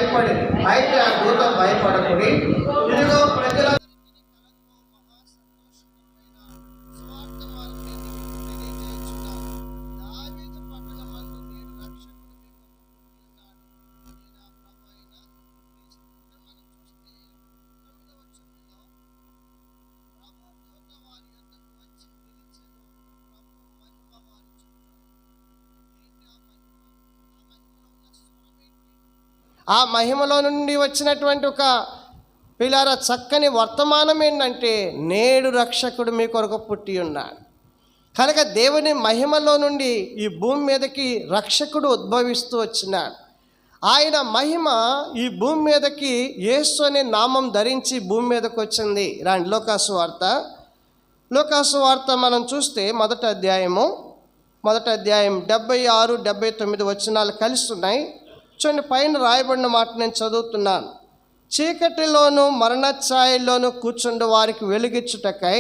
భయపడి. అయితే ఆ దూత భయపడకుడి, ఇదిగో ప్రజల ఆ మహిమలో నుండి వచ్చినటువంటి ఒక పిల్లారా చక్కని వర్తమానం ఏంటంటే, నేడు రక్షకుడు మీ కొరకు పుట్టి ఉన్నాడు. కనుక దేవుని మహిమలో నుండి ఈ భూమి మీదకి రక్షకుడు ఉద్భవిస్తూ వచ్చినాడు. ఆయన మహిమ ఈ భూమి మీదకి యేసు అనే నామం ధరించి భూమి మీదకి వచ్చింది. రాండి లోకాసు వార్త మనం చూస్తే మొదటి అధ్యాయం 76, 79 వచనాలు కలిసి ఉన్నాయి. చూడండి, పైన రాయబడిన మాట నేను చదువుతున్నాను. చీకటిలోను మరణఛాయల్లోను కూర్చుండి వారికి వెలుగిచ్చుటకై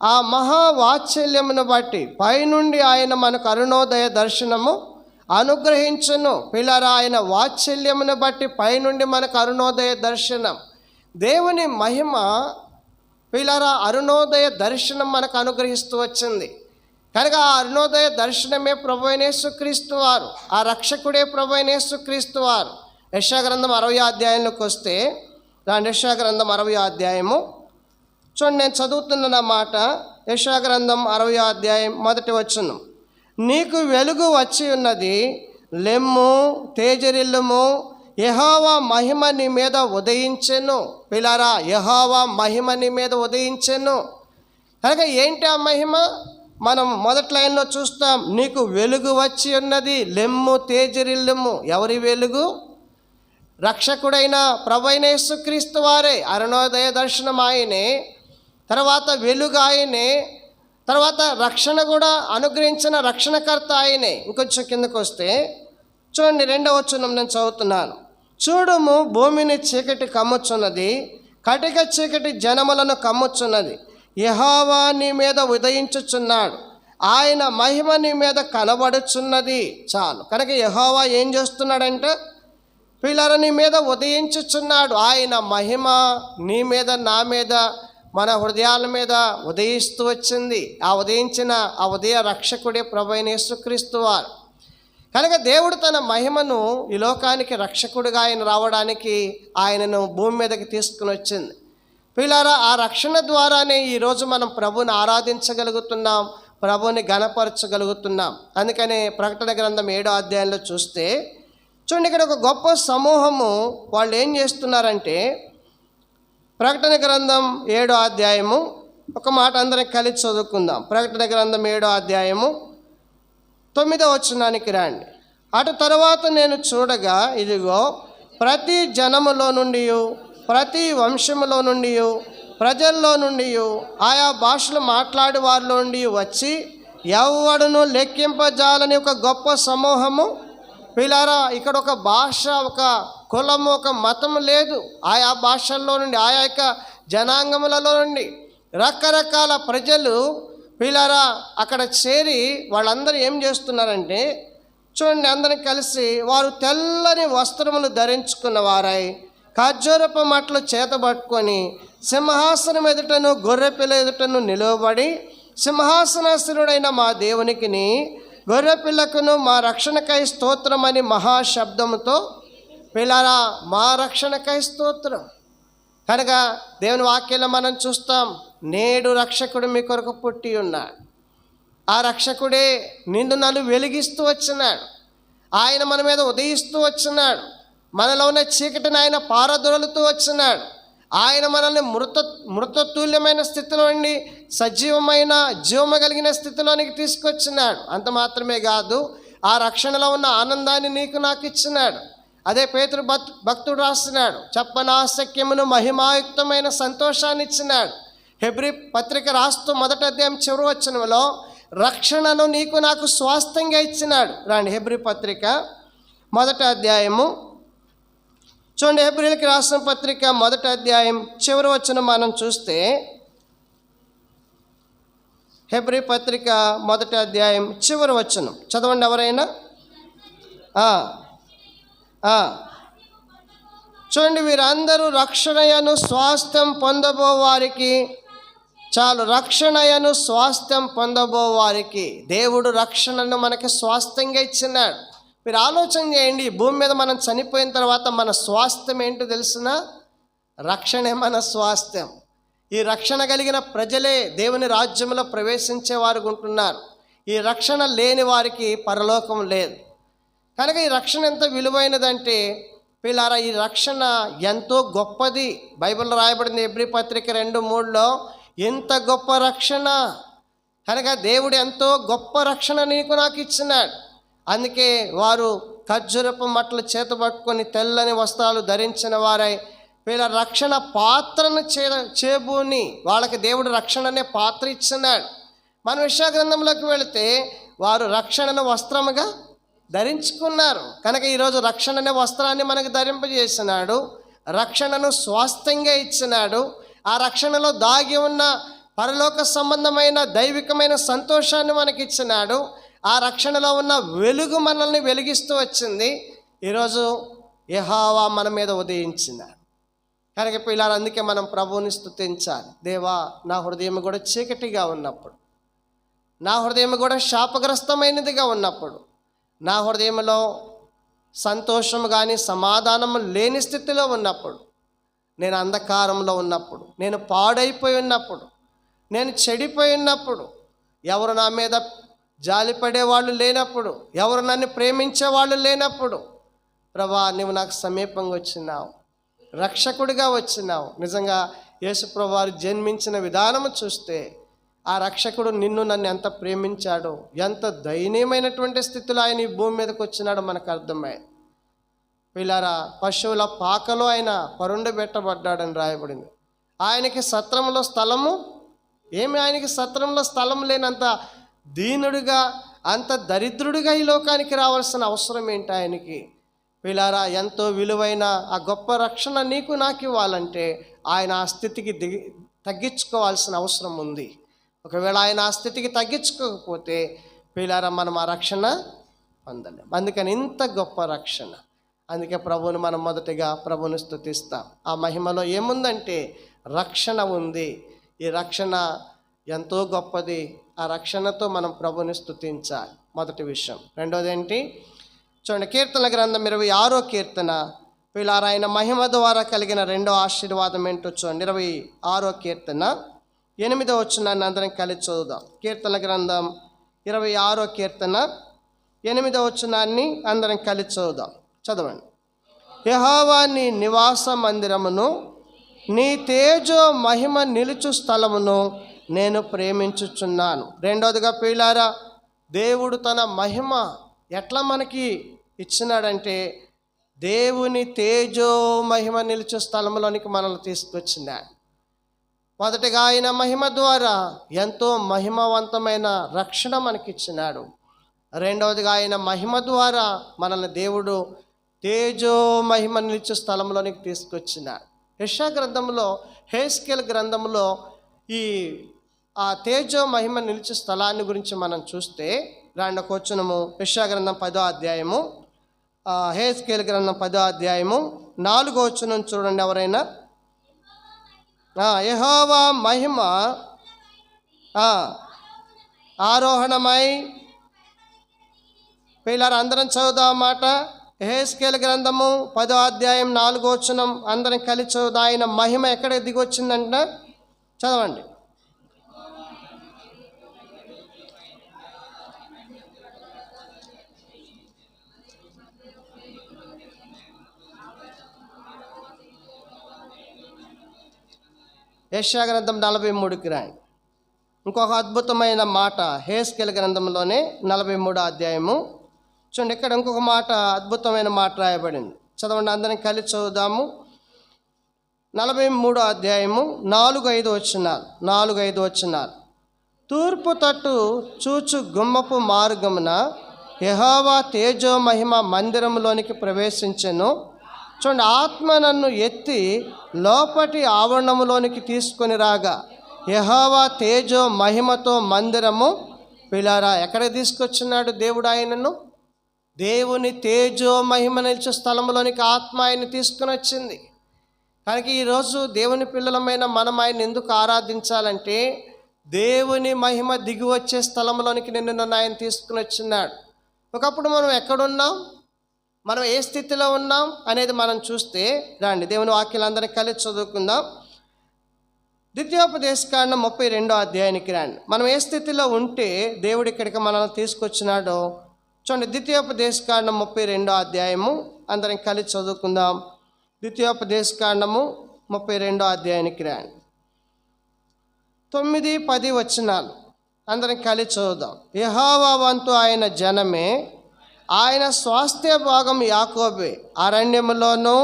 ఆ మహావాత్సల్యమును బట్టి పైనుండి ఆయన మనకు అరుణోదయ దర్శనము అనుగ్రహించును. పిల్లరా, ఆయన వాత్సల్యమును బట్టి పైనుండి మనకు అరుణోదయ దర్శనం. దేవుని మహిమ పిల్లరా అరుణోదయ దర్శనం మనకు అనుగ్రహిస్తూ వచ్చింది. కనుక ఆ అరుణోదయ దర్శనమే ప్రభువైన యేసుక్రీస్తు వారు, ఆ రక్షకుడే ప్రభువైన యేసుక్రీస్తు వారు. యెషయా గ్రంథం 60వ అధ్యాయంలోకి వస్తే, దాని యెషయా గ్రంథం 60వ అధ్యాయము చూడండి, నేను చదువుతున్న మాట. యెషయా గ్రంథం 60వ అధ్యాయం 1వ వచనం. నీకు వెలుగు వచ్చి ఉన్నది, లెమ్ము తేజరిల్లుము, యెహోవా మహిమ నీ మీద ఉదయించెను. పిల్లారా, యెహోవా మహిమ నీ మీద ఉదయించెను. కనుక ఏంటి ఆ మహిమ? మనం మొదటి లైన్లో చూస్తాం, నీకు వెలుగు వచ్చి ఉన్నది, లెమ్ము తేజరిల్లుము. ఎవరి వెలుగు? రక్షకుడైన ప్రభువైన యేసుక్రీస్తు వారే. అరుణోదయ దర్శనం ఆయనే, తర్వాత వెలుగు ఆయనే, తర్వాత రక్షణ కూడా అనుగ్రహించిన రక్షణకర్త ఆయనే. ఇంకొంచెం కిందకు వస్తే చూడండి, 2వ వచనం నేను చదువుతున్నాను. చూడుము, భూమిని చీకటి కమ్ముచున్నది, కటిక చీకటి జనములను కమ్ముచున్నది. యెహోవా నీ మీద ఉదయించుచున్నాడు, ఆయన మహిమ నీ మీద కనబడుచున్నది. చాలు. కనుక యెహోవా ఏం చేస్తున్నాడంటే, పిల్లల నీ మీద ఉదయించుచున్నాడు. ఆయన మహిమ నీ మీద, నా మీద, మన హృదయాల మీద ఉదయిస్తూ వచ్చింది. ఆ ఉదయించిన ఆ ఉదయ రక్షకుడే ప్రభువైన యేసుక్రీస్తు వారు. కనుక దేవుడు తన మహిమను ఈ లోకానికి రక్షకుడిగా ఆయన రావడానికి ఆయనను భూమి మీదకి తీసుకుని వచ్చింది. పిల్లారా, ఆ రక్షణ ద్వారానే ఈరోజు మనం ప్రభుని ఆరాధించగలుగుతున్నాం, ప్రభుని ఘనపరచగలుగుతున్నాం. అందుకనే ప్రకటన గ్రంథం 7వ అధ్యాయంలో చూస్తే చూడండి, ఇక్కడ ఒక గొప్ప సమూహము వాళ్ళు ఏం చేస్తున్నారంటే, ప్రకటన గ్రంథం 7వ అధ్యాయము ఒక మాట అందరం కలిసి చదువుకుందాం. ప్రకటన గ్రంథం 7వ అధ్యాయము 9వ వచనానికి రండి. అటు తర్వాత నేను చూడగా, ఇదిగో ప్రతి జనములో నుండి, ప్రతి వంశములో నుండి, ప్రజల్లో నుండి, ఆయా భాషలు మాట్లాడే వారిలో నుండి వచ్చి ఎవడును లెక్కింపజాలని ఒక గొప్ప సమూహము. పిల్లారా, ఇక్కడ ఒక భాష, ఒక కులము, ఒక మతం లేదు. ఆయా భాషల్లో నుండి, ఆయా యొక్క జనాంగములలో నుండి రకరకాల ప్రజలు పిల్లారా అక్కడ చేరి వాళ్ళందరూ ఏం చేస్తున్నారంటే, చూడండి, అందరం కలిసి వారు తెల్లని వస్త్రములు ధరించుకున్న వారై ఖర్జూరపు మట్టలు చేతబట్టుకొని సింహాసనం ఎదుటను గొర్రెపిల్ల ఎదుటను నిలువబడి, సింహాసనాసనుడైన మా దేవునికిని గొర్రెపిల్లకును మా రక్షణకై స్తోత్రమని మహాశబ్దముతో, పిల్లారా మా రక్షణకై స్తోత్రం. కనుక దేవుని వాక్యంలో మనం చూస్తాం, నేడు రక్షకుడు మీ కొరకు పుట్టి ఉన్నాడు. ఆ రక్షకుడే నిన్ను నన్ను వెలిగిస్తూ వచ్చినాడు. ఆయన మన మీద ఉదయిస్తూ వచ్చినాడు. మనలో ఉన్న చీకటిని ఆయన పారదొలుతూ వచ్చినాడు. ఆయన మనల్ని మృతతుల్యమైన స్థితిలో నుండి సజీవమైన జీవము కలిగిన స్థితిలోనికి తీసుకొచ్చినాడు. అంత మాత్రమే కాదు, ఆ రక్షణలో ఉన్న ఆనందాన్ని నీకు నాకు ఇచ్చినాడు. అదే పేతురు భక్తుడు రాస్తున్నాడు, చెప్పనాశక్యమును మహిమాయుక్తమైన సంతోషాన్ని ఇచ్చినాడు. హెబ్రీ పత్రిక రాస్తూ 1వ అధ్యాయం చివరి వచనంలో రక్షణను నీకు నాకు స్వాస్థ్యంగా ఇచ్చినాడు. రాండి, హెబ్రీ పత్రిక 1వ అధ్యాయము చూడండి. హెబ్రీలకు రాసిన పత్రిక 1వ అధ్యాయం చివరి వచనం మనం చూస్తే, హెబ్రీ పత్రిక 1వ అధ్యాయం చివరి వచనం చదవండి ఎవరైనా. చూడండి, వీరందరూ రక్షణయను స్వాస్థ్యం పొందబో వారికి, చాలు, రక్షణయను స్వాస్థ్యం పొందబో వారికి దేవుడు రక్షణను మనకి స్వాస్థ్యంగా ఇచ్చినాడు. మీరు ఆలోచన చేయండి, ఈ భూమి మీద మనం చనిపోయిన తర్వాత మన స్వాస్థ్యం ఏంటో తెలిసిన? రక్షణే మన స్వాస్థ్యం. ఈ రక్షణ కలిగిన ప్రజలే దేవుని రాజ్యంలో ప్రవేశించే వారు ఉంటున్నారు. ఈ రక్షణ లేని వారికి పరలోకం లేదు. కనుక ఈ రక్షణ ఎంత విలువైనదంటే పిల్లారా, ఈ రక్షణ ఎంతో గొప్పది. బైబిల్లో రాయబడింది హెబ్రీ పత్రిక 2:3లో, ఎంత గొప్ప రక్షణ. కనుక దేవుడు ఎంతో గొప్ప రక్షణ నీకు నాకు ఇచ్చినాడు. అందుకే వారు ఖర్జూరపు మట్టలు చేత పట్టుకొని తెల్లని వస్త్రాలు ధరించిన వారై వీళ్ళ రక్షణ పాత్రను చేబూని వాళ్ళకి దేవుడు రక్షణ అనే పాత్ర ఇచ్చినాడు. మన యెషయా గ్రంథంలోకి వెళితే వారు రక్షణను వస్త్రముగా ధరించుకున్నారు. కనుక ఈరోజు రక్షణ అనే వస్త్రాన్ని మనకు ధరింపజేసినాడు, రక్షణను స్వాస్థ్యంగా ఇచ్చినాడు. ఆ రక్షణలో దాగి ఉన్న పరలోక సంబంధమైన దైవికమైన సంతోషాన్ని మనకి ఇచ్చినాడు. ఆ రక్షణలో ఉన్న వెలుగు మనల్ని వెలిగిస్తూ వచ్చింది. ఈరోజు యెహోవా మన మీద ఉదయించినాడు. కనుక పిల్లలు, అందుకే మనం ప్రభువుని స్తుతించాలి. దేవా, నా హృదయం కూడా చీకటిగా ఉన్నప్పుడు, నా హృదయం కూడా శాపగ్రస్తమైనదిగా ఉన్నప్పుడు, నా హృదయంలో సంతోషం కానీ సమాధానం లేని స్థితిలో ఉన్నప్పుడు, నేను అంధకారంలో ఉన్నప్పుడు, నేను పాడైపోయి ఉన్నప్పుడు, నేను చెడిపోయి ఉన్నప్పుడు, ఎవరు నా మీద జాలిపడేవాళ్ళు లేనప్పుడు, ఎవరు నన్ను ప్రేమించేవాళ్ళు లేనప్పుడు, ప్రభా నువ్వు నాకు సమీపంగా వచ్చినావు, రక్షకుడిగా వచ్చినావు. నిజంగా యేసుప్రభు వారు జన్మించిన విధానము చూస్తే ఆ రక్షకుడు నిన్ను నన్ను ఎంత ప్రేమించాడో, ఎంత దయనీయమైనటువంటి స్థితిలో ఆయన ఈ భూమి మీదకి వచ్చినాడో మనకు అర్థమైంది. పిల్లారా, పశువుల పాకలో ఆయన పరుండబెట్టబడ్డాడని రాయబడింది. ఆయనకి సత్రంలో స్థలము ఆయనకి సత్రంలో స్థలం లేనంత దీనుడిగా, అంత దరిద్రుడిగా ఈ లోకానికి రావాల్సిన అవసరం ఏంటి ఆయనకి? పిల్లారా, ఎంతో విలువైన ఆ గొప్ప రక్షణ నీకు నాకు ఇవ్వాలంటే ఆయన ఆ స్థితికి తగ్గించుకోవాల్సిన అవసరం ఉంది. ఒకవేళ ఆయన ఆ స్థితికి తగ్గించుకోకపోతే పిల్లారా, మనం ఆ రక్షణ పొందలేం. అందుకని ఇంత గొప్ప రక్షణ. అందుకే ప్రభువుని మనం మొదటిగా ప్రభువుని స్తుతిస్తాం. ఆ మహిమలో ఏముందంటే రక్షణ ఉంది. ఈ రక్షణ ఎంతో గొప్పది. ఆ రక్షణతో మనం ప్రభువుని స్తుతించాలి, మొదటి విషయం. రెండోది ఏంటి చూడండి, కీర్తనల గ్రంథం 26వ కీర్తన. పిల్లారా, ఆయన మహిమ ద్వారా కలిగిన రెండో ఆశీర్వాదం ఏంటో చూడండి. 26వ కీర్తన 8వ వచనాన్ని అందరం కలిసి చదువుదాం. కీర్తనల గ్రంథం 26వ కీర్తన 8వ వచనాన్ని అందరం కలిసి చదువుదాం. చదవండి. యెహోవా నీ నివాస మందిరమును, నీ తేజో మహిమ నిలుచు స్థలమును నేను ప్రేమించుచున్నాను. రెండోదిగా పిల్లారా, దేవుడు తన మహిమ ఎట్లా మనకి ఇచ్చినాడంటే దేవుని తేజో మహిమ నిలుచు స్థలంలోనికి మనల్ని తీసుకొచ్చినాడు. మొదటిగా ఆయన మహిమ ద్వారా ఎంతో మహిమవంతమైన రక్షణ మనకిచ్చినాడు. రెండవదిగా ఆయన మహిమ ద్వారా మనల్ని దేవుడు తేజో మహిమ నిలిచే స్థలంలోనికి తీసుకొచ్చినాడు. యెషయా గ్రంథంలో, హెస్కేల్ గ్రంథంలో ఆ తేజో మహిమ నిలిచే స్థలాన్ని గురించి మనం చూస్తే రాండి ఒక వచనము. యెషయా గ్రంథం 10వ అధ్యాయము, హెస్కేల్ గ్రంథం 10వ అధ్యాయము 4వ వచనం చూడండి ఎవరైనా. యెహోవా మహిమ ఆరోహణమై, పిల్లలు అందరం చదువుదాం మాట. యెహెజ్కేలు గ్రంథము 10వ అధ్యాయం 4వ వచనం అందరం కలిసి చదువుదాం. ఆయన మహిమ ఎక్కడ దిగొచ్చిందంట చదవండి. యెషయా గ్రంథం 43కి రాయండి. ఇంకొక అద్భుతమైన మాట హెస్కేలు గ్రంథంలోనే 43వ అధ్యాయము చూడండి. ఇక్కడ ఇంకొక మాట, అద్భుతమైన మాట రాయబడింది. చదవండి, అందరం కలిసి చదువుదాము. 43వ అధ్యాయము 4-5 వచనాలు. తూర్పు తట్టు చూచు గుమ్మపు మార్గమున యెహోవా తేజో మహిమ మందిరంలోనికి ప్రవేశించెను. చూడండి, ఆత్మ నన్ను ఎత్తి లోపటి ఆవరణములోనికి తీసుకొని రాగా యెహోవా తేజో మహిమతో మందిరము, పిల్లారా, ఎక్కడ తీసుకొచ్చినాడు దేవుడు ఆయనను? దేవుని తేజో మహిమ నిలిచే స్థలంలోనికి ఆత్మ ఆయన్ని తీసుకుని వచ్చింది. కనుక ఈరోజు దేవుని పిల్లలమైన మనం ఆయన ఎందుకు ఆరాధించాలంటే, దేవుని మహిమ దిగి వచ్చే స్థలంలోనికి నన్ను ఆయన తీసుకుని వచ్చినాడు. ఒకప్పుడు మనం ఎక్కడున్నాం, మనం ఏ స్థితిలో ఉన్నాం అనేది మనం చూస్తే రండి దేవుని వాక్యాలందరినీ కలిసి చదువుకుందాం. ద్వితీయోపదేశకాండం 32వ అధ్యాయానికి రండి. మనం ఏ స్థితిలో ఉంటే దేవుడు ఇక్కడికి మనల్ని తీసుకొచ్చినాడో చూడండి. ద్వితీయోపదేశకాండం 32వ అధ్యాయము అందరం కలిసి చదువుకుందాం. ద్వితీయోపదేశకాండము 32వ అధ్యాయానికి రండి. 9, 10 వచనాలు అందరం కలిసి చదువుదాం. యెహోవా వంతు ఆయన జనమే, ఆయన స్వాస్థ్య భాగం యాకోబే. అరణ్యములోను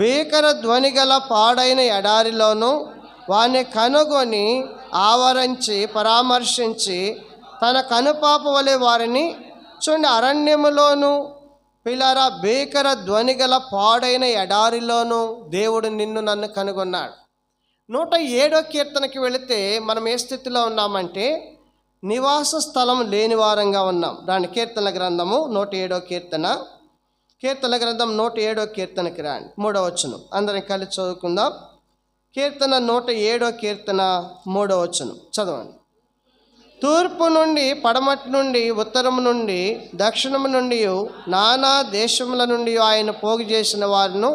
భీకర ధ్వని గల పాడైన ఎడారిలోను వారిని కనుగొని ఆవరించి పరామర్శించి తన కనుపాప వలె వారిని చూడండి. అరణ్యములోను పిల్లరా భీకర ధ్వని గల పాడైన ఎడారిలోను దేవుడు నన్ను కనుగొన్నాడు. 107వ కీర్తనకి వెళితే మనం ఏ స్థితిలో ఉన్నామంటే నివాస స్థలం లేని వారంగా ఉన్నాం. దాని కీర్తన గ్రంథము 107వ కీర్తన, కీర్తన గ్రంథం 107వ కీర్తనకి రాండి. 3వ వచనం అందరం కలిసి చదువుకుందాం. కీర్తన 107వ కీర్తన 3వ వచనం చదవండి. తూర్పు నుండి పడమటి నుండి ఉత్తరము నుండి దక్షిణము నుండి నానా దేశముల నుండి ఆయన పోగు చేసిన వారిను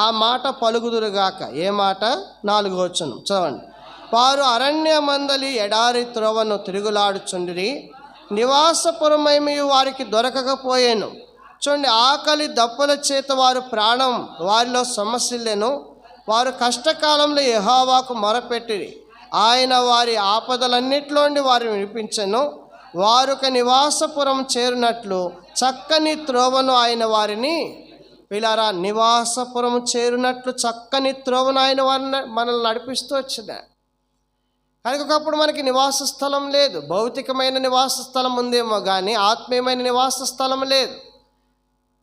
ఆ మాట పలుకుదురుగాక. ఏ మాట? 4వ వచనం చదవండి. వారు అరణ్య మందలి ఎడారి త్రోవను తిరుగులాడుచుండిరి, నివాసపురమేమి వారికి దొరకకపోయేను. చూడండి, ఆకలి దప్పుల చేత వారు ప్రాణం వారిలో సమస్యలను. వారు కష్టకాలంలో యెహోవాకు మొరపెట్టిరి, ఆయన వారి ఆపదలన్నిటిలోండి వారిని విడిపించెను. వారొక నివాసపురం చేరునట్లు చక్కని త్రోవను ఆయన వారిని పిల్లరా నివాసపురం చేరునట్లు చక్కని త్రోవను ఆయన వారిని మనల్ని నడిపిస్తూ వచ్చినాడు. కనుక ఒకప్పుడు మనకి నివాస స్థలం లేదు. భౌతికమైన నివాస స్థలం ఉందేమో కానీ ఆత్మీయమైన నివాస స్థలం లేదు.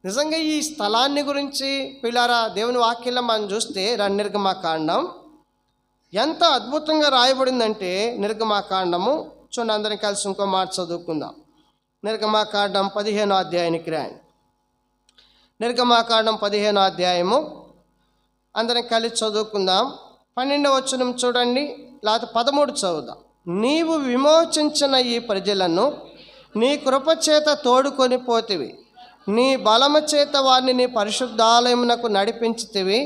నిజంగా ఈ స్థలాన్ని గురించి పిల్లరా దేవుని వాక్యంలో మనం చూస్తే నిర్గమాకాండం ఎంత అద్భుతంగా రాయబడిందంటే, నిర్గమాకాండము చూడండి అందరం కలిసి ఇంకో మాట చదువుకుందాం. నిర్గమాకాండం 15వ అధ్యాయానికి రాయండి. నిర్గమాకాండం 15వ అధ్యాయము అందరం కలిసి చదువుకుందాం. 12వ వచనం చూడండి, లేకపోతే 13 చదువుదాం. నీవు విమోచించిన ఈ ప్రజలను నీ కృపచేత తోడుకొని పోతివి, నీ బలము చేత వారిని నీ పరిశుద్ధాలయమునకు నడిపించితివి.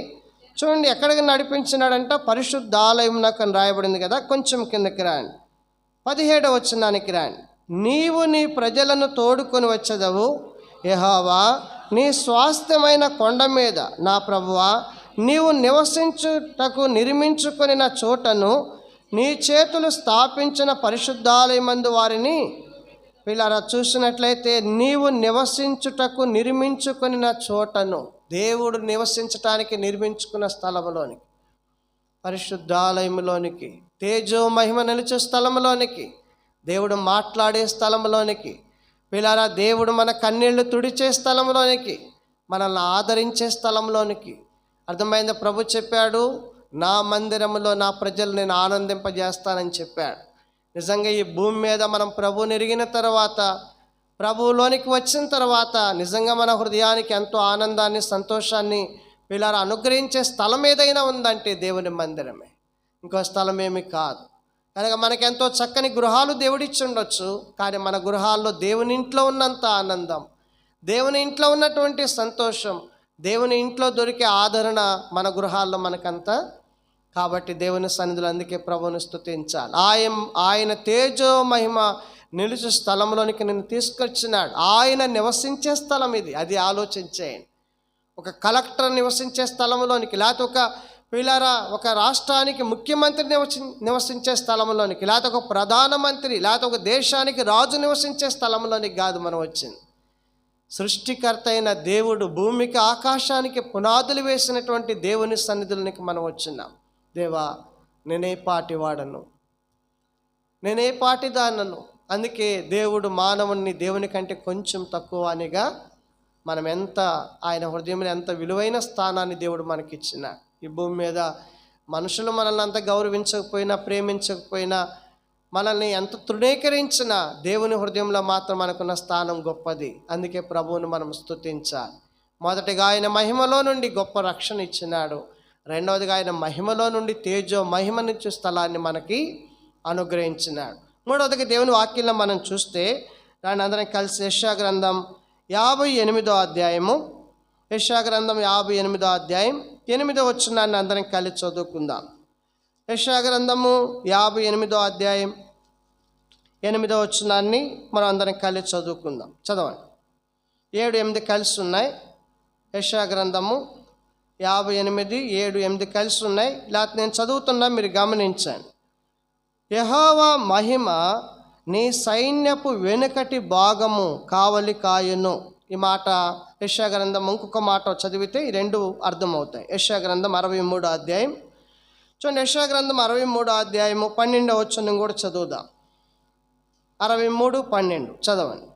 చూడండి, ఎక్కడికి నడిపించినాడంట? పరిశుద్ధాలయమునకు అని రాయబడింది కదా. కొంచెం కిందకి రాండి, 17వ వచనానికి రాండి. నీవు నీ ప్రజలను తోడుకొని వచ్చేదవు యెహోవా, నీ స్వాస్థ్యమైన కొండ మీద నా ప్రభువా, నీవు నివసించుటకు నిర్మించుకొని నా చోటను నీ చేతులు స్థాపించిన పరిశుద్ధాలయమందు వారిని పిల్లరా చూసినట్లయితే నీవు నివసించుటకు నిర్మించుకొని నా చోటను, దేవుడు నివసించటానికి నిర్మించుకున్న స్థలంలోనికి, పరిశుద్ధాలయంలోనికి, తేజో మహిమ నిలిచే స్థలంలోనికి, దేవుడు మాట్లాడే స్థలంలోనికి, పిల్లరా దేవుడు మన కన్నీళ్లు తుడిచే స్థలంలోనికి, మనల్ని ఆదరించే స్థలంలోనికి. అర్థమైందా? ప్రభు చెప్పాడు, నా మందిరంలో నా ప్రజలు నేను ఆనందింపజేస్తానని చెప్పాడు. నిజంగా ఈ భూమి మీద మనం ప్రభువుని ఎరిగిన తర్వాత, ప్రభువులోనికి వచ్చిన తర్వాత నిజంగా మన హృదయానికి ఎంతో ఆనందాన్ని సంతోషాన్ని పిల్లలు అనుగ్రహించే స్థలం ఏదైనా ఉందంటే దేవుని మందిరమే, ఇంకో స్థలం ఏమి కాదు. కనుక మనకెంతో చక్కని గృహాలు దేవుడిచ్చి ఉండొచ్చు, కానీ మన గృహాల్లో దేవుని ఇంట్లో ఉన్నంత ఆనందం, దేవుని ఇంట్లో ఉన్నటువంటి సంతోషం, దేవుని ఇంట్లో దొరికే ఆదరణ మన గృహాల్లో మనకంత. కాబట్టి దేవుని సన్నిధిలో అందుకే ప్రభువుని స్తుతించాలి. ఆయన తేజో మహిమ నిలుచు స్థలంలోనికి నిన్ను తీసుకొచ్చినాడు. ఆయన నివసించే స్థలం ఇది, అది ఆలోచించేయండి. ఒక కలెక్టర్ నివసించే స్థలంలోనికి, లేకపోతే ఒక రాష్ట్రానికి ముఖ్యమంత్రి నివసించే స్థలంలోనికి, లేకపోతే ఒక ప్రధానమంత్రి, లేకపోతే ఒక దేశానికి రాజు నివసించే స్థలంలోనికి కాదు మనం వచ్చింది. సృష్టికర్త అయిన దేవుడు భూమికి ఆకాశానికి పునాదులు వేసినటువంటి దేవుని సన్నిధులకి మనం వచ్చినాం. దేవా, నేనే పాటి వాడను, నేనే పాటి దానను. అందుకే దేవుడు మానవుణ్ణి దేవుని కంటే కొంచెం తక్కువ అనిగా మనం ఎంత ఆయన హృదయంలో ఎంత విలువైన స్థానాన్ని దేవుడు మనకిచ్చిన. ఈ భూమి మీద మనుషులు మనల్ని అంత గౌరవించకపోయినా, ప్రేమించకపోయినా, మనల్ని ఎంత తృణీకరించినా దేవుని హృదయంలో మాత్రం మనకున్న స్థానం గొప్పది. అందుకే ప్రభువుని మనం స్తుతించాలి. మొదటిగా ఆయన మహిమలో నుండి గొప్ప రక్షణ ఇచ్చినాడు. రెండవదిగా ఆయన మహిమలో నుండి తేజో మహిమనిచ్చే స్థలాన్ని మనకి అనుగ్రహించినాడు. మూడవదిగా దేవుని వాక్యంలో మనం చూస్తే దాన్ని అందరం కలిసి యెషయా గ్రంథం 58వ అధ్యాయము, యెషయా గ్రంథం 58వ అధ్యాయం 8వ వచనాన్ని అందరం కలిసి చదువుకుందాం. యెషయా గ్రంథము 58వ అధ్యాయం 8వ వచనాన్ని మనం అందరం కలిసి చదువుకుందాం. చదవండి. 7, 8 కలిసి ఉన్నాయి. యెషయా గ్రంథము 58, 7, 8 కలిసి ఉన్నాయి. ఇలా నేను చదువుతున్నా, మీరు గమనించండి. యెహోవా మహిమ నీ సైన్యపు వెనుకటి భాగము కావలి కాయును. ఈ మాట యెషయా గ్రంథం ఇంకొక మాట చదివితే ఈ రెండు అర్థమవుతాయి. యెషయా గ్రంథం 63వ అధ్యాయం చూడండి. యెషయా గ్రంథం 63వ అధ్యాయము 12వ వచనం కూడా చదువుదాం. 63, 12 చదవండి.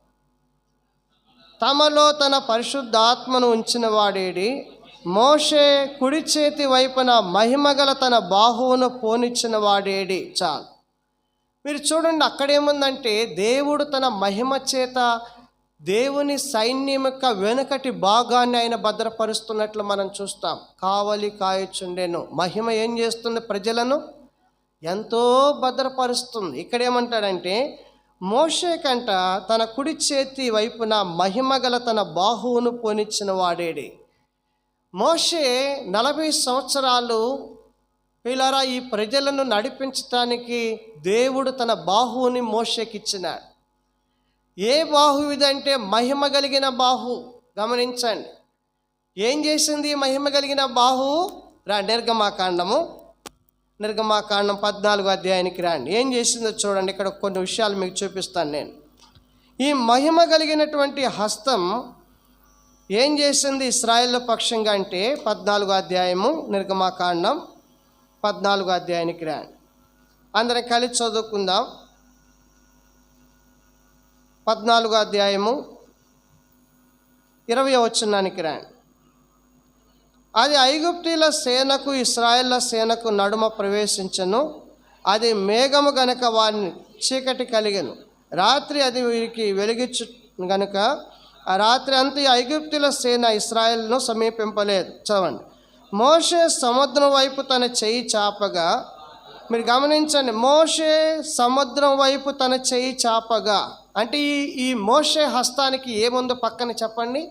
తమలో తన పరిశుద్ధాత్మను ఉంచిన వాడేడి, మోషే కుడి చేతి వైపున మహిమగల తన బాహువును పోనిచ్చిన వాడేడి. చాలు. మీరు చూడండి, అక్కడేముందంటే దేవుడు తన మహిమ చేత దేవుని సైన్యం యొక్క వెనుకటి భాగాన్ని ఆయన భద్రపరుస్తున్నట్లు మనం చూస్తాం. కావలి కాయచుండెను. మహిమ ఏం చేస్తుంది? ప్రజలను ఎంతో భద్రపరుస్తుంది. ఇక్కడేమంటాడంటే మోషే కంట తన కుడి చేతి వైపున మహిమగల తన బాహువును పోనిచ్చిన వాడేడి. మోషే 40 సంవత్సరాలు పిల్లరా ఈ ప్రజలను నడిపించటానికి దేవుడు తన బాహువుని మోషేకి ఇచ్చినాడు. ఏ బాహు ఇదంటే మహిమ కలిగిన బాహు. గమనించండి, ఏం చేసింది మహిమ కలిగిన బాహు? నిర్గమాకాండం 14వ అధ్యాయానికి రండి. ఏం చేసిందో చూడండి. ఇక్కడ కొన్ని విషయాలు మీకు చూపిస్తాను నేను. ఈ మహిమ కలిగినటువంటి హస్తం ఏం చేసింది ఇశ్రాయేల్ పక్షంగా అంటే 14వ అధ్యాయము, నిర్గమాకాండం 14వ అధ్యాయానికి రండి. అందరం కలిసి చదువుకుందాం. 14వ అధ్యాయము 20వ వచనానికి రండి. అది ఐగుప్తీల సేనకు ఇశ్రాయేళ్ల సేనకు నడుమ ప్రవేశించను. అది మేఘము గనుక వారిని చీకటి కలిగెను. రాత్రి అది వీరికి వెలిగించు గనుక ఆ రాత్రి అంతా ఐగుప్తీల సేన ఇశ్రాయేలును సమీపింపలేదు. చదవండి. మోషే సముద్రం వైపు తన చెయ్యి చాపగా, మీరు గమనించండి, మోషే సముద్రం వైపు తన చెయ్యి చాపగా అంటే ఈ మోషే హస్తానికి ఏముందో పక్కన చెప్పండి.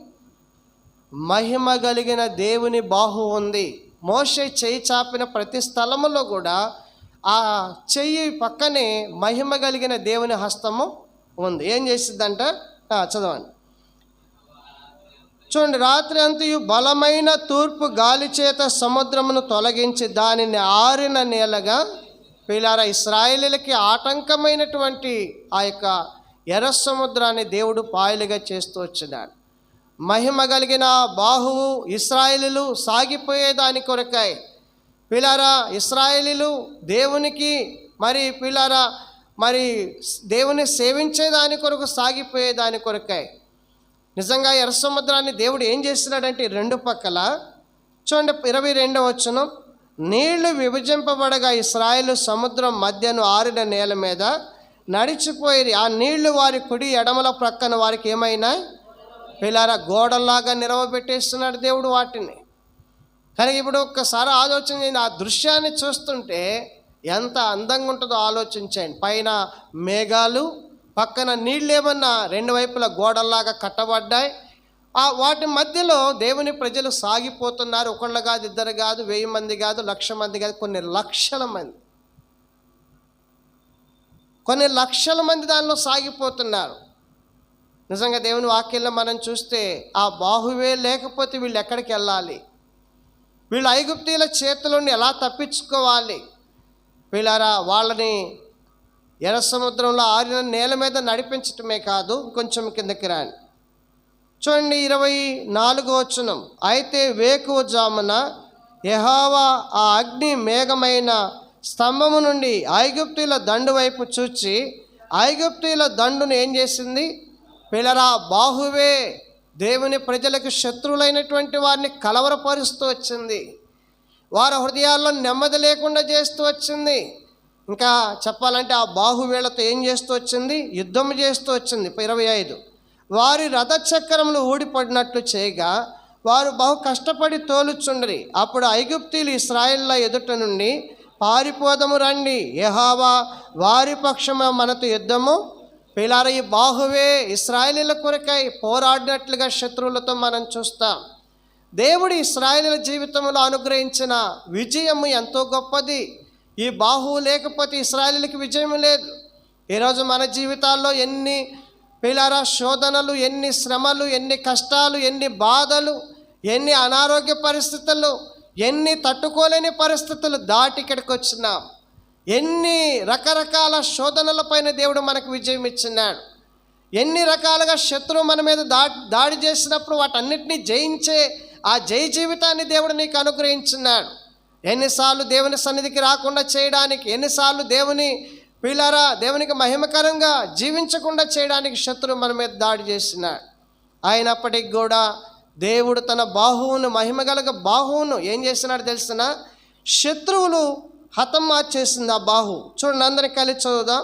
మహిమ కలిగిన దేవుని బాహు ఉంది. మోషే చెయ్యి చాపిన ప్రతి స్థలములో కూడా ఆ చెయ్యి పక్కనే మహిమ కలిగిన దేవుని హస్తము ఉంది. ఏం చేసిద్దంట? చదవండి. చూడండి. రాత్రి అంతయు బలమైన తూర్పు గాలి చేత సముద్రమును తొలగించి దానిని ఆరిన నేలగా, పిల్లారా ఇశ్రాయేలీలకి ఆటంకమైనటువంటి ఆ యొక్క ఎర్ర సముద్రాన్ని దేవుడు పాయలుగా చేస్తూ వచ్చినాడు. మహిమ కలిగిన బాహువు ఇశ్రాయేలీలు సాగిపోయేదాని కొరకై, పిల్లారా ఇశ్రాయేలీలు దేవునికి దేవుని సేవించేదాని కొరకు సాగిపోయేదాని కొరకై నిజంగా ఎర్ర సముద్రాన్ని దేవుడు ఏం చేస్తున్నాడంటే రెండు పక్కల చూడండి. 22వ వచనం. నీళ్లు విభజింపబడగా ఇశ్రాయేలు సముద్రం మధ్యను ఆరిన నేల మీద నడిచిపోయేది. ఆ నీళ్లు వారి కుడి ఎడమల ప్రక్కన వారికి ఏమైనా పిల్లారా గోడల్లాగా నిలవబెట్టేస్తున్నాడు దేవుడు వాటిని. కానీ ఇప్పుడు ఒక్కసారి ఆలోచన చేయండి. ఆ దృశ్యాన్ని చూస్తుంటే ఎంత అందంగా ఉంటుందో ఆలోచించండి. పైన మేఘాలు, పక్కన నీళ్ళు ఏమన్నా రెండు వైపుల గోడల్లాగా కట్టబడ్డాయి. వాటి మధ్యలో దేవుని ప్రజలు సాగిపోతున్నారు. ఒకళ్ళు కాదు, ఇద్దరు కాదు, 1000 మంది కాదు, 1,00,000 మంది కాదు, కొన్ని లక్షల మంది దానిలో సాగిపోతున్నారు. నిజంగా దేవుని వాక్యంలో మనం చూస్తే ఆ బాహువే లేకపోతే వీళ్ళు ఎక్కడికి వెళ్ళాలి? వీళ్ళు ఐగుప్తీయుల చేతులను ఎలా తప్పించుకోవాలి? వీళ్ళారా వాళ్ళని ఎర్ర సముద్రంలో ఆరిన నేల మీద నడిపించటమే కాదు, కొంచెం కిందకి రాండి. చూడండి 24వ వచనం. అయితే వేకువజామున యెహోవా ఆ అగ్ని మేఘమైన స్తంభము నుండి ఐగుప్తీయుల దండు వైపు చూచి ఐగుప్తీయుల దండును ఏం చేసింది? పిల్లరా బాహువే దేవుని ప్రజలకు శత్రువులైనటువంటి వారిని కలవరపరుస్తూ వచ్చింది. వారి హృదయాల్లో నెమ్మది లేకుండా చేస్తూ వచ్చింది. ఇంకా చెప్పాలంటే ఆ బాహువేళతో ఏం చేస్తూ వచ్చింది? యుద్ధం చేస్తూ వచ్చింది. 25 వారి రథచక్రములు ఊడిపడినట్లు చేయగా వారు బహు కష్టపడి తోలుచుండ్రి. అప్పుడు ఐగుప్తీయులు ఇశ్రాయేళ్ల ఎదుట నుండి పారిపోదము రండి, యెహోవా వారి పక్షము మనతో యుద్ధము. పిల్లార, ఈ బాహువే ఇశ్రాయేలీల కొరకై పోరాడినట్లుగా శత్రువులతో మనం చూస్తాం. దేవుడు ఇశ్రాయేలీల జీవితంలో అనుగ్రహించిన విజయము ఎంతో గొప్పది. ఈ బాహువు లేకపోతే ఇశ్రాయేలీలకు విజయం లేదు. ఈరోజు మన జీవితాల్లో ఎన్ని పిల్లారా శోధనలు, ఎన్ని శ్రమలు, ఎన్ని కష్టాలు, ఎన్ని బాధలు, ఎన్ని అనారోగ్య పరిస్థితులు, ఎన్ని తట్టుకోలేని పరిస్థితులు దాటి ఇక్కడికి వచ్చినాం. ఎన్ని రకరకాల శోధనలపైన దేవుడు మనకు విజయం ఇచ్చినాడు. ఎన్ని రకాలుగా శత్రువు మన మీద దాడి చేసినప్పుడు వాటన్నిటినీ జయించే ఆ జయ జీవితాన్ని దేవుడు నీకు అనుగ్రహించినాడు. ఎన్నిసార్లు దేవుని సన్నిధికి రాకుండా చేయడానికి, ఎన్నిసార్లు దేవునికి మహిమకరంగా జీవించకుండా చేయడానికి శత్రువు మన మీద దాడి చేసినాడు. అయినప్పటికీ కూడా దేవుడు తన బాహువును, మహిమగలగ బాహువును ఏం చేసినాడు తెలిసిన? శత్రువులు హతం మార్చేసింది ఆ బాహువు. చూడండి, అందరినీ కలిసి చదువుదాం.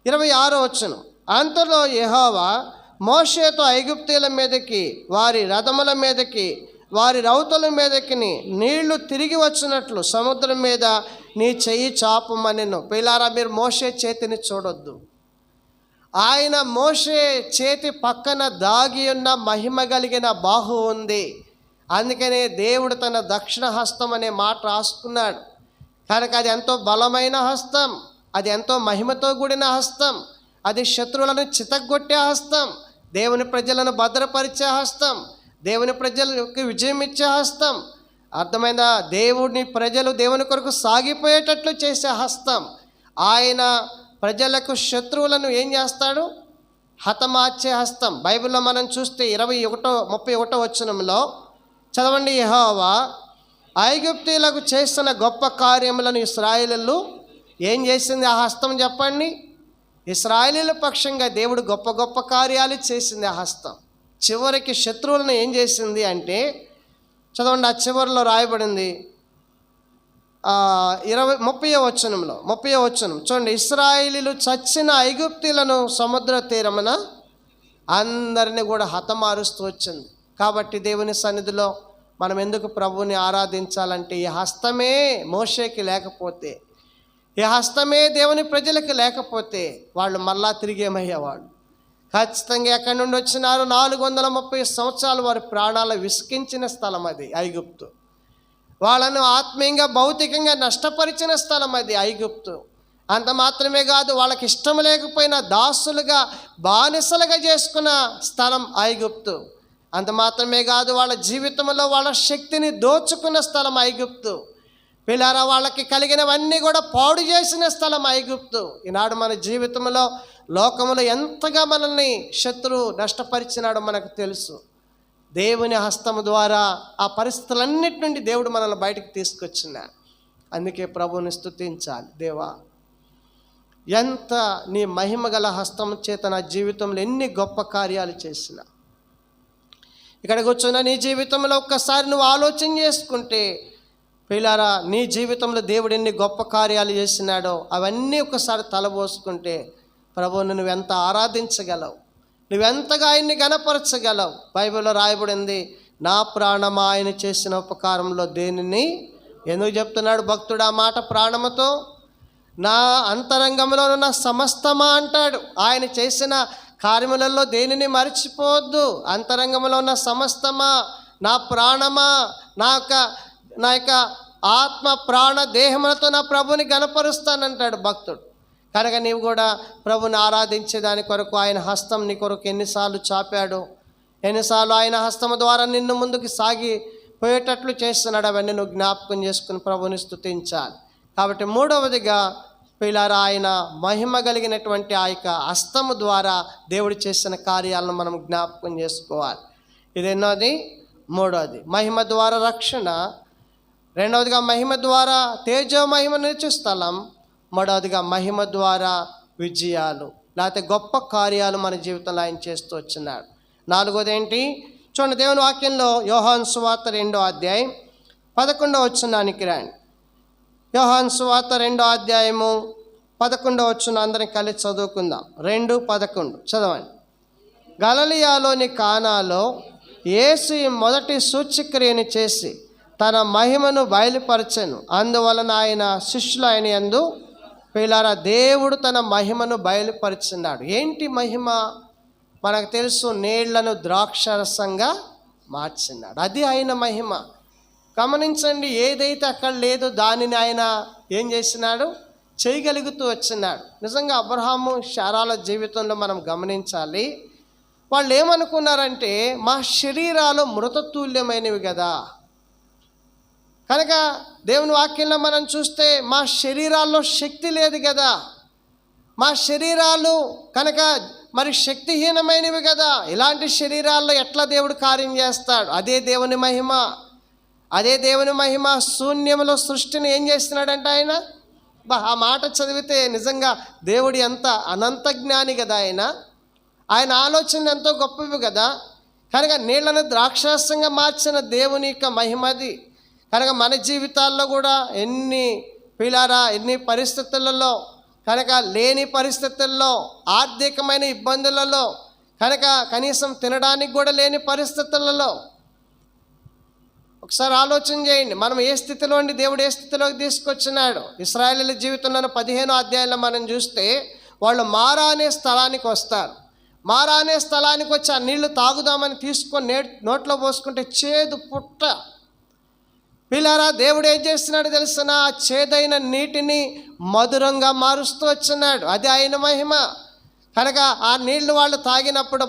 26వ వచనం. అంతలో యెహోవా మోషేతో ఐగుప్తీయుల మీదకి, వారి రథముల మీదకి, వారి రౌతుల మీదకి నీళ్లు తిరిగి వచ్చినట్లు సముద్రం మీద నీ చెయ్యి చాపమనెను. పిల్లారా, మీరు మోషే చేతిని చూడొద్దు. ఆయన మోషే చేతి పక్కన దాగి ఉన్న మహిమ కలిగిన బాహు ఉంది. అందుకనే దేవుడు తన దక్షిణ హస్తం అనే మాట రాసుకున్నాడు. కనుక అది ఎంతో బలమైన హస్తం, అది ఎంతో మహిమతో కూడిన హస్తం, అది శత్రువులను చితగ్గొట్టే హస్తం, దేవుని ప్రజలను భద్రపరిచే హస్తం, దేవుని ప్రజలకు విజయం ఇచ్చే హస్తం. అర్థమైందా? దేవుని ప్రజలు దేవుని కొరకు సాగిపోయేటట్లు చేసే హస్తం. ఆయన ప్రజలకు శత్రువులను ఏం చేస్తాడు? హతమార్చే హస్తం. బైబిల్లో మనం చూస్తే 31 వచనంలో చదవండి. యెహోవా ఐగుప్తీయులకు చేసిన గొప్ప కార్యములను ఇశ్రాయేలీయులు ఏం చేసింది ఆ హస్తం? చెప్పండి. ఇశ్రాయేలీయుల పక్షంగా దేవుడు గొప్ప గొప్ప కార్యాలు చేసింది ఆ హస్తం. చివరికి శత్రువులను ఏం చేసింది అంటే, చదవండి, ఆ చివరిలో రాయబడింది 30వ వచనం చూడండి. ఇశ్రాయేలీయులు చచ్చిన ఐగుప్తీయులను సముద్ర తీరమున అందరినీ కూడా హతమారుస్తూ వచ్చింది. కాబట్టి దేవుని సన్నిధిలో మనం ఎందుకు ప్రభువుని ఆరాధించాలంటే, ఈ హస్తమే మోషేకి లేకపోతే, ఈ హస్తమే దేవుని ప్రజలకు లేకపోతే వాళ్ళు మళ్ళా తిరిగి ఏమయ్యేవాళ్ళు? ఖచ్చితంగా ఎక్కడి నుండి వచ్చినారు? 430 సంవత్సరాలు వారి ప్రాణాలు విసికించిన స్థలం అది ఐగుప్తు. వాళ్ళను ఆత్మీయంగా, భౌతికంగా నష్టపరిచిన స్థలం అది ఐగుప్తు. అంత మాత్రమే కాదు, వాళ్ళకి ఇష్టం లేకపోయినా దాసులుగా, బానిసలుగా చేసుకున్న స్థలం ఐగుప్తు. అంత మాత్రమే కాదు, వాళ్ళ జీవితంలో వాళ్ళ శక్తిని దోచుకున్న స్థలం ఐగుప్తు. పిల్లారా, వాళ్ళకి కలిగినవన్నీ కూడా పాడు చేసిన స్థలం ఐగుప్తు. ఈనాడు మన జీవితంలో, లోకంలో ఎంతగా మనల్ని శత్రువు నష్టపరిచినాడో మనకు తెలుసు. దేవుని హస్తము ద్వారా ఆ పరిస్థితులన్నిటి నుండి దేవుడు మనల్ని బయటకు తీసుకొచ్చినాడు. అందుకే ప్రభువుని స్తుతించాలి. దేవా, ఎంత నీ మహిమ గల హస్తం చేత నా జీవితంలో ఎన్ని గొప్ప కార్యాలు చేసిన. ఇక్కడ కూర్చున్న నీ జీవితంలో ఒక్కసారి నువ్వు ఆలోచన చేసుకుంటే, పిల్లారా, నీ జీవితంలో దేవుడు ఎన్ని గొప్ప కార్యాలు చేసినాడో అవన్నీ ఒకసారి తలబోసుకుంటే ప్రభువును నువ్వెంత ఆరాధించగలవు, నువ్వెంతగా ఆయన్ని గణపరచగలవు. బైబిల్లో రాయబడింది, నా ప్రాణమా ఆయన చేసిన ఉపకారంలో దేనిని. ఎందుకు చెప్తున్నాడు భక్తుడు ఆ మాట? ప్రాణముతో నా అంతరంగంలో ఉన్న సమస్తమా అంటాడు. ఆయన చేసిన కార్యములలో దేనిని మర్చిపోవద్దు. అంతరంగంలో ఉన్న సమస్తమా, నా ప్రాణమా, నా యొక్క ఆత్మ ప్రాణ దేహములతో నా ప్రభుని గణపరుస్తానంటాడు భక్తుడు. కనుక నీవు కూడా ప్రభుని ఆరాధించే దాని కొరకు ఆయన హస్తం నీ కొరకు ఎన్నిసార్లు చాపాడు, ఎన్నిసార్లు ఆయన హస్తము ద్వారా నిన్ను ముందుకు సాగిపోయేటట్లు చేస్తున్నాడు. అవన్నీ నువ్వు జ్ఞాపకం చేసుకుని ప్రభుని స్తుతించాలి. కాబట్టి మూడవదిగా పిల్లారా, ఆయన మహిమ కలిగినటువంటి ఆ యొక్క హస్తము ద్వారా దేవుడు చేసిన కార్యాలను మనం జ్ఞాపకం చేసుకోవాలి. ఇది ఎన్నోది? మూడవది. మహిమ ద్వారా రక్షణ, రెండవదిగా మహిమ ద్వారా తేజో మహిమ నిలిచే స్థలం, మూడవదిగా మహిమ ద్వారా విజయాలు లేకపోతే గొప్ప కార్యాలు మన జీవితంలో ఆయన చేస్తూ వచ్చినాడు. నాలుగోది ఏంటి చూడండి, దేవుని వాక్యంలో యోహాను సువార్త 2వ అధ్యాయం 11వ వచనానికి రండి. యోహాను సువార్త 2:11 అందరం కలిసి చదువుకుందాం. 2:11 చదవండి. గలిలయలోని కానాలో యేసు ఈ మొదటి సూచక్రియను చేసి తన మహిమను బయలుపరచెను. అందువలన ఆయన శిష్యులు ఆయన యందు ప్రియులారా దేవుడు తన మహిమను బయలుపరిచినాడు. ఏంటి మహిమ? మనకు తెలుసు, నీళ్లను ద్రాక్షరసంగా మార్చినాడు. అది ఆయన మహిమ. గమనించండి, ఏదైతే అక్కడ లేదో దానిని ఆయన ఏం చేసినాడు? చేయగలుగుతూ వచ్చినాడు. నిజంగా అబ్రహాము శారాల జీవితంలో మనం గమనించాలి. వాళ్ళు ఏమనుకున్నారంటే మా శరీరాలు మృతతుల్యమైనవి కదా. కనుక దేవుని వాక్యంలో మనం చూస్తే మా శరీరాల్లో శక్తి లేదు కదా, మా శరీరాలు కనుక మరి శక్తిహీనమైనవి కదా, ఇలాంటి శరీరాల్లో ఎట్లా దేవుడు కార్యం చేస్తాడు? అదే దేవుని మహిమ, అదే దేవుని మహిమ. శూన్యములో సృష్టిని ఏం చేస్తున్నాడంటే ఆయన, ఆ మాట చదివితే నిజంగా దేవుడు ఎంత అనంత జ్ఞాని కదా. ఆయన ఆలోచన ఎంతో గొప్పవి కదా. కనుక నీళ్లను ద్రాక్షారసంగా మార్చిన దేవుని యొక్క మహిమది. కనుక మన జీవితాల్లో కూడా ఎన్ని పరిస్థితులలో కనుక లేని పరిస్థితుల్లో, ఆర్థికమైన ఇబ్బందులలో, కనుక కనీసం తినడానికి కూడా లేని పరిస్థితులలో ఒకసారి ఆలోచన చేయండి. మనం ఏ స్థితిలో ఉండి దేవుడు ఏ స్థితిలోకి తీసుకొచ్చినాడు. ఇశ్రాయేలీయుల జీవితంలో 15వ అధ్యాయంలో మనం చూస్తే వాళ్ళు మారా అనే స్థలానికి వస్తారు. మారా అనే స్థలానికి వచ్చి ఆ నీళ్లు తాగుదామని తీసుకొని నోట్లో పోసుకుంటే చేదు పుట్ట. పిల్లారా, దేవుడు ఏం చేస్తున్నాడు తెలుసిన? ఆ చేదైన నీటిని మధురంగా మారుస్తూ వచ్చినాడు. అది ఆయన మహిమ. కనుక ఆ నీళ్లు వాళ్ళు తాగినప్పుడు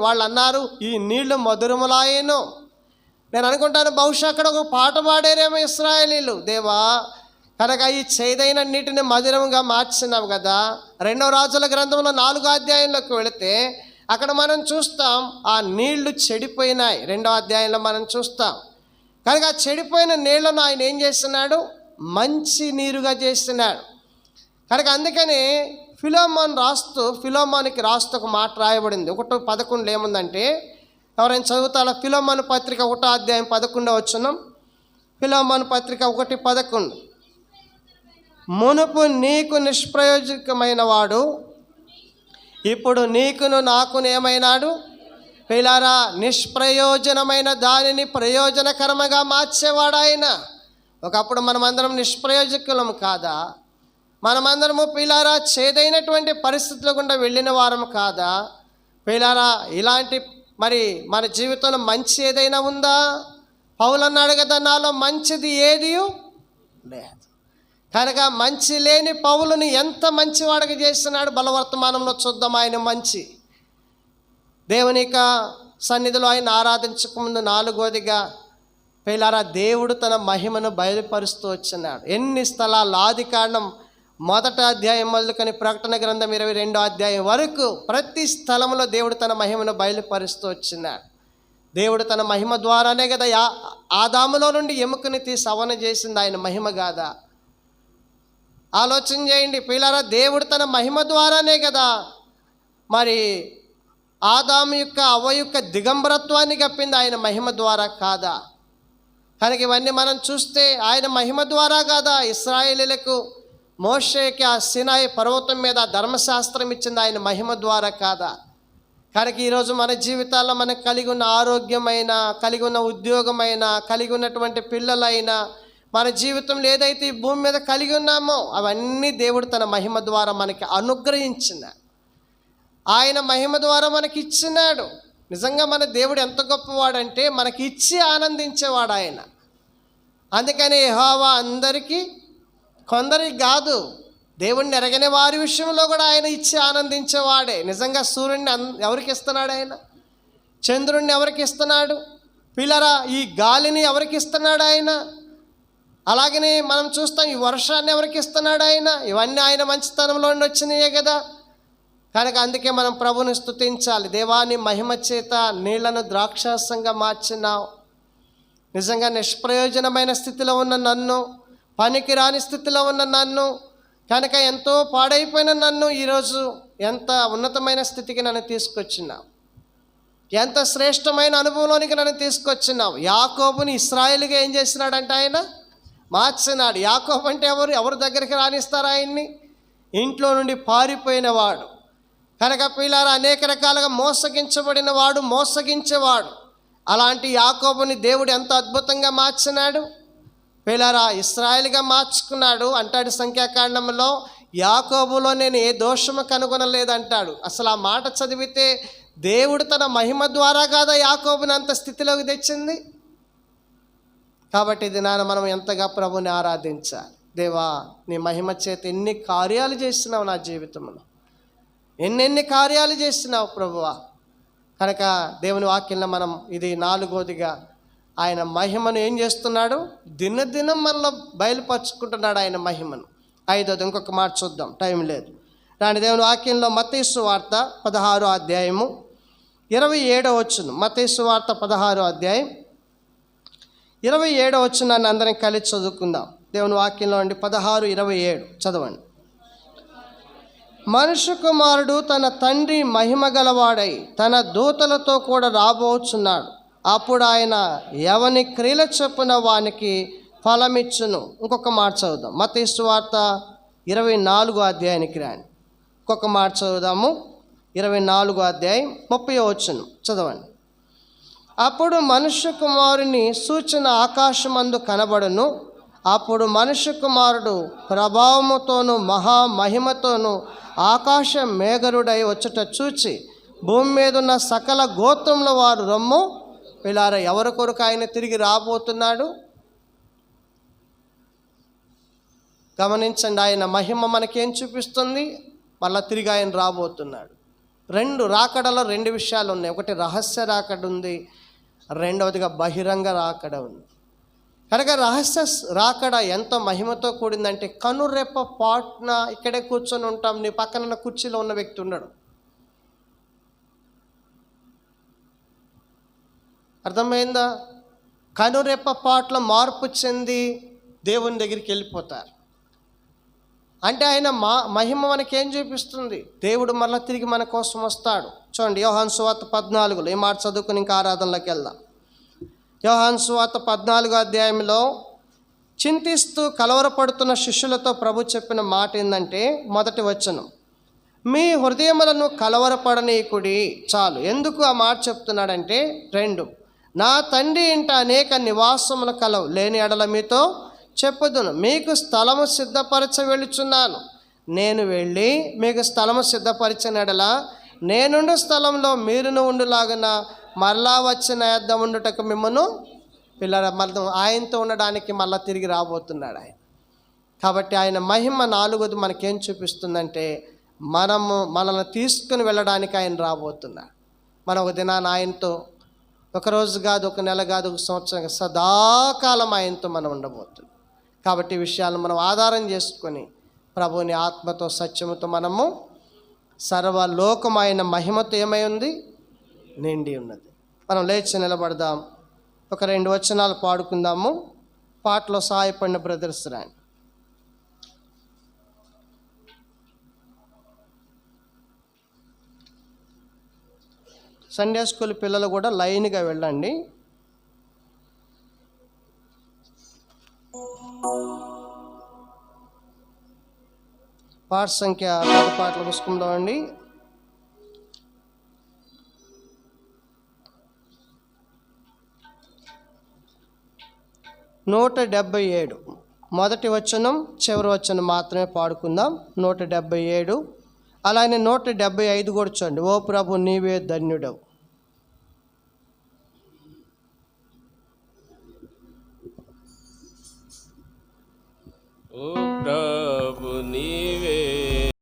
వాళ్ళు అన్నారు, ఈ నీళ్లు మధురములాయేను. నేను అనుకుంటాను బహుశా అక్కడ ఒక పాట పాడారేమో ఇశ్రాయేలీయులు, దేవా కనుక ఈ చేదైన నీటిని మధురంగా మార్చినావు కదా. 2వ రాజుల గ్రంథంలో 4వ అధ్యాయంలోకి వెళితే అక్కడ మనం చూస్తాం ఆ నీళ్లు చెడిపోయినాయి. 2వ అధ్యాయంలో మనం చూస్తాం. కనుక ఆ చెడిపోయిన నీళ్లను ఆయన ఏం చేస్తున్నాడు? మంచి నీరుగా చేస్తున్నాడు. కనుక అందుకని ఫిలోమోనికి రాస్తూ ఒక మాట రాయబడింది. 1:11 ఏముందంటే, ఎవరైనా చదువుతారా? ఫిలోమోను పత్రిక 1వ అధ్యాయం 11వ వచనం. ఫిలోమోను పత్రిక 1:11. మునుపు నీకు నిష్ప్రయోజకమైన వాడు ఇప్పుడు నీకును నాకును ఏమైనాడు? పిల్లారా, నిష్ప్రయోజనమైన దానిని ప్రయోజనకరముగా మార్చేవాడు ఆయన. ఒకప్పుడు మనమందరం నిష్ప్రయోజకులం కాదా? మనమందరము పిల్లారా చేదైనటువంటి పరిస్థితుల గుండా వెళ్ళిన వారం కాదా? పిల్లారా, ఇలాంటి మరి మన జీవితంలో మంచి ఏదైనా ఉందా? పౌలు అన్నాడు కదా, నాలో మంచిది ఏది లేదు. కనుక మంచి లేని పౌలుని ఎంత మంచివాడిగా చేస్తున్నాడు. బలవర్తమానంలో చూద్దాం ఆయన మంచి. దేవుని యొక్క సన్నిధిలో ఆయన ఆరాధించకముందు 4వదిగా పిల్లారా దేవుడు తన మహిమను బయలుపరుస్తూ వచ్చినాడు. ఎన్ని స్థలాలు, ఆదికాండం 1వ అధ్యాయం మొదలుకొని ప్రకటన గ్రంథం 22వ అధ్యాయం వరకు ప్రతి స్థలంలో దేవుడు తన మహిమను బయలుపరుస్తూ వచ్చినాడు. దేవుడు తన మహిమ ద్వారానే కదా ఆదాములో నుండి ఎముకని తీసి అవన చేసింది ఆయన మహిమ కాదా? ఆలోచన చేయండి పిల్లారా, దేవుడు తన మహిమ ద్వారానే కదా మరి ఆదాము యొక్క అవ్వ యొక్క దిగంబరత్వాన్ని కప్పింది ఆయన మహిమ ద్వారా కాదా? కనుక ఇవన్నీ మనం చూస్తే ఆయన మహిమ ద్వారా కాదా ఇశ్రాయేలీయులకు మోషేకి ఆ సినాయి పర్వతం మీద ధర్మశాస్త్రం ఇచ్చింది ఆయన మహిమ ద్వారా కాదా? కనుక ఈరోజు మన జీవితాల్లో మనకు కలిగి ఉన్న ఆరోగ్యమైన, కలిగి ఉన్న ఉద్యోగమైన, కలిగి ఉన్నటువంటి పిల్లలైనా, మన జీవితంలో ఏదైతే ఈ భూమి మీద కలిగి ఉన్నామో అవన్నీ దేవుడు తన మహిమ ద్వారా మనకి అనుగ్రహించిన, ఆయన మహిమ ద్వారా మనకి ఇచ్చినాడు. నిజంగా మన దేవుడు ఎంత గొప్పవాడంటే మనకి ఇచ్చి ఆనందించేవాడు ఆయన. అందుకని యెహోవా అందరికీ, కొందరికి కాదు, దేవుణ్ణి ఎరగని వారి విషయంలో కూడా ఆయన ఇచ్చి ఆనందించేవాడే. నిజంగా సూర్యుడిని ఎవరికి ఇస్తున్నాడు ఆయన? చంద్రుడిని ఎవరికి ఇస్తున్నాడు? పిల్లరా, ఈ గాలిని ఎవరికి ఇస్తున్నాడు ఆయన? అలాగనే మనం చూస్తాం ఈ వర్షాన్ని ఎవరికి ఇస్తున్నాడు ఆయన? ఇవన్నీ ఆయన మంచితనంలో నుండి వచ్చినాయే కదా. కనుక అందుకే మనం ప్రభుని స్తుతించాలి. దేవాని మహిమ చేత నీళ్లను ద్రాక్షారసంగా మార్చినావు. నిజంగా నిష్ప్రయోజనమైన స్థితిలో ఉన్న నన్ను, పనికిరాని స్థితిలో ఉన్న నన్ను, కనుక ఎంతో పాడైపోయిన నన్ను ఈరోజు ఎంత ఉన్నతమైన స్థితికి నన్ను తీసుకొచ్చినావు, ఎంత శ్రేష్టమైన అనుభవంలోనికి నన్ను తీసుకొచ్చినావు. యాకోబుని ఇశ్రాయేలుగా ఏం చేసినాడంటే ఆయన మార్చినాడు. యాకోబు అంటే ఎవరు దగ్గరికి రానిస్తారు ఆయన్ని? ఇంట్లో నుండి పారిపోయిన వాడు కనుక పిల్లారా, అనేక రకాలుగా మోసగించబడిన వాడు, మోసగించేవాడు. అలాంటి యాకోబుని దేవుడు ఎంత అద్భుతంగా మార్చినాడు పిల్లారా, ఇశ్రాయేలుగా మార్చుకున్నాడు. అంటాడు సంఖ్యాకాండంలో, యాకోబులో నేను ఏ దోషము కనుగొనలేదంటాడు. అసలు ఆ మాట చదివితే దేవుడు తన మహిమ ద్వారా కాదా యాకోబుని అంత స్థితిలోకి తెచ్చింది. కాబట్టి ఇది మనం ఎంతగా ప్రభుని ఆరాధించాలి. దేవా, నీ మహిమ చేత ఎన్ని కార్యాలు చేస్తున్నావు నా జీవితంలో, ఎన్నెన్ని కార్యాలు చేస్తున్నావు ప్రభువా. కనుక దేవుని వాక్యంలో మనం ఇది 4వదిగా ఆయన మహిమను ఏం చేస్తున్నాడు? దినదినం మనలో బయలుపరుచుకుంటున్నాడు ఆయన మహిమను. 5వది ఇంకొక మాట చూద్దాం, టైం లేదు. దాని దేవుని వాక్యంలో మత్తయి సువార్త 16వ అధ్యాయము 27వ వచనం. మత్తయి సువార్త 16వ అధ్యాయం 27వ వచనాన్ని అందరం కలిసి చదువుకుందాం. దేవుని వాక్యంలో అండి 16:27 చదవండి. మనుష్య కుమారుడు తన తండ్రి మహిమ గలవాడై తన దూతలతో కూడా రాబోచున్నాడు. అప్పుడు ఆయన ఎవని క్రియల చొప్పున వానికి ఫలమిచ్చును. ఇంకొక మాట చదువుదాం. మత్తయి సువార్త 24వ అధ్యాయానికి రాండి. ఇంకొక మాట చదువుదాము. 24వ అధ్యాయం 30వ వచనం చదవండి. అప్పుడు మనుష్య కుమారుని సూచన ఆకాశమందు కనబడును. అప్పుడు మనుష్య కుమారుడు ప్రభావముతోనూ మహామహిమతోనూ ఆకాశ మేఘరుడై వచ్చుట చూచి భూమి మీద ఉన్న సకల గోత్రముల వారు రొమ్ము పిల్లారా, ఎవరి కొరకు ఆయన తిరిగి రాబోతున్నాడు? గమనించండి, ఆయన మహిమ మనకేం చూపిస్తుంది? మళ్ళీ తిరిగి ఆయన రాబోతున్నాడు. రాకడలో 2 విషయాలు ఉన్నాయి. ఒకటి రహస్య రాకడ ఉంది, 2వదిగా బహిరంగ రాకడ ఉంది. కనుక రహస్య రాకడ ఎంతో మహిమతో కూడిందంటే, కనురెప్ప పాటున ఇక్కడే కూర్చొని ఉంటాం, నీ పక్కన కుర్చీలో ఉన్న వ్యక్తి ఉండడు. అర్థమైందా? కనురెప్ప పాటలో మార్పు చెంది దేవుని దగ్గరికి వెళ్ళిపోతారు. అంటే ఆయన మహిమ మనకేం చూపిస్తుంది? దేవుడు మళ్ళీ తిరిగి మన కోసం వస్తాడు. చూడండి, యోహాను సువార్త 14లో ఈ మాట చదువుకుని ఇంకా ఆరాధనలోకి వెళ్దాం. యోహాను సువార్త 14వ అధ్యాయంలో చింతిస్తూ కలవరపడుతున్న శిష్యులతో ప్రభు చెప్పిన మాట ఏంటంటే, మొదటి వచనం, మీ హృదయములను కలవరపడనీకుడి. చాలు. ఎందుకు ఆ మాట చెప్తున్నాడంటే, 2, నా తండ్రి ఇంట అనేక నివాసములు కలవు, లేని ఎడల మీతో చెప్పుదును. మీకు స్థలము సిద్ధపరచ వెళ్ళుచున్నాను. నేను వెళ్ళి మీకు స్థలము సిద్ధపరిచిన ఎడల నేనుండు స్థలంలో మీరును ఉండులాగున మరలా వచ్చిన యొద్ద ఉండుటకు మిమ్మను పిల్లల మళ్ళీ ఆయనతో ఉండడానికి మళ్ళీ తిరిగి రాబోతున్నాడు ఆయన. కాబట్టి ఆయన మహిమ 4వది మనకేం చూపిస్తుందంటే, మనల్ని తీసుకుని వెళ్ళడానికి ఆయన రాబోతున్నాడు. మనం ఒక దినాన్ని ఆయనతో ఒకరోజు కాదు, ఒక నెల కాదు, ఒక సంవత్సరం, సదాకాలం ఆయనతో మనం ఉండబోతున్నాం. కాబట్టి ఈ విషయాలను మనం ఆధారం చేసుకొని ప్రభుని ఆత్మతో సత్యముతో మనము సర్వలోకమైన మహిమతో ఏమై ఉంది? నిండి ఉన్నది. మనం లేచి నిలబడదాం, ఒక 2 వచనాలు పాడుకుందాము. పాటలో సహాయపడిన బ్రదర్స్ రాండి. సండే స్కూల్ పిల్లలు కూడా లైన్గా వెళ్ళండి. పాట సంఖ్య 10 పాటలు పుస్తకంలోండి. నూట 77 మొదటి వచనం చివరి వచనం మాత్రమే పాడుకుందాం. 177 అలానే 175 కూడా చూడండి. ఓ ప్రభు నీవే ధన్యుడవు.